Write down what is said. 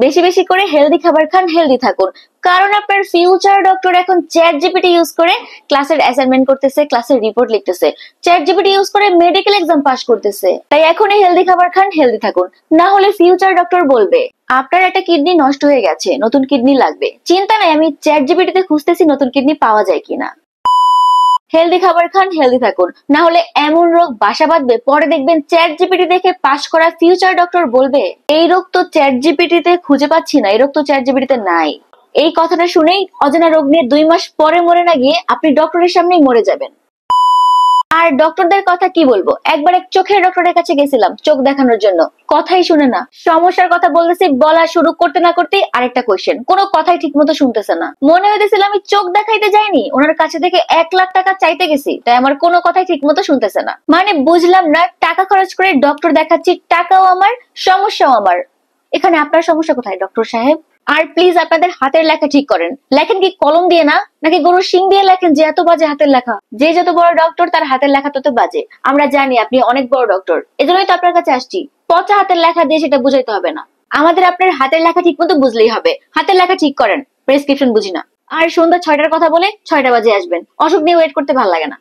বেশি বেশি করে হেলদি খাবার খান, হেলদি থাকুন। কারণ আপনার ফিউচার ডক্টর এখন চ্যাট জিপিটি ইউজ করে ক্লাসের অ্যাসাইনমেন্ট করতেছে, ক্লাসের রিপোর্ট লিখতেছে, চ্যাট জিপিটি ইউজ করে মেডিকেল এক্সাম পাস করতেছে। তাই এখনই হেলদি খাবার খান, হেলদি থাকুন, না হলে ফিউচার ডক্টর বলবে আপনার একটা কিডনি নষ্ট হয়ে গেছে, নতুন কিডনি লাগবে। চিন্তা নাই, আমি চ্যাট জিপিটিতে খুঁজতেছি নতুন কিডনি পাওয়া যায় কিনা। হেলদি খাবার খান, হেলদি থাকুন, না হলে এমন রোগ বাসা বাঁধবে, পরে দেখবেন চ্যাট জিপিটি দেখে পাশ করা ফিউচার ডক্টর বলবে এই রোগ তো চ্যাট জিপিটিতে খুঁজে পাচ্ছি না, এই রোগ তো চ্যাট জিপিটিতে নাই। এই কথাটা শুনেই অজানা রোগ নিয়ে 2 মাস পরে মরে না গিয়ে আপনি ডক্টরের সামনেই মরে যাবেন। আর ডক্টরদের কথা কি বলবো, একবার এক চোখের ডক্টরের কাছে গেছিলাম চোখ দেখানোর জন্য, কথাই শুনে না। সমস্যার কথা বলতেছি, বলা শুরু করতে না করতে আরেকটা কোয়েশ্চেন, কোনো কথাই ঠিক মতো শুনতেছে না। মনে হইতেছিল আমি চোখ দেখাইতে যাইনি, ওনার কাছে থেকে 1 লাখ টাকা চাইতে গেছি, তাই আমার কোনো কথাই ঠিক মতো শুনতেছে না। মানে বুঝলাম না, টাকা খরচ করে ডক্টর দেখাচ্ছি, টাকাও আমার, সমস্যাও আমার। এখানে আপনার সমস্যা কোথায় ডক্টর সাহেব? আর প্লিজ আপনাদের হাতের লেখা ঠিক করেন। লেখেন কি কলম দিয়ে না, নাকি গরুর শিং দিয়ে লেখেন? যে এত বাজে হাতের লেখা, যে যত বড় ডক্টর তার হাতের লেখা তত বাজে। আমরা জানি আপনি অনেক বড় ডক্টর, এজন্যই তো আপনার কাছে আসছি। পচা হাতের লেখা দিয়ে সেটা বুঝাইতে হবে না, আমাদের আপনার হাতের লেখা ঠিক মতো বুঝলেই হবে। হাতের লেখা ঠিক করেন, প্রেসক্রিপশন বুঝি না। আর সন্ধ্যা 6টার কথা বলে 6টা বাজে আসবেন, অসুখ নিয়ে ওয়েট করতে ভালো লাগে না।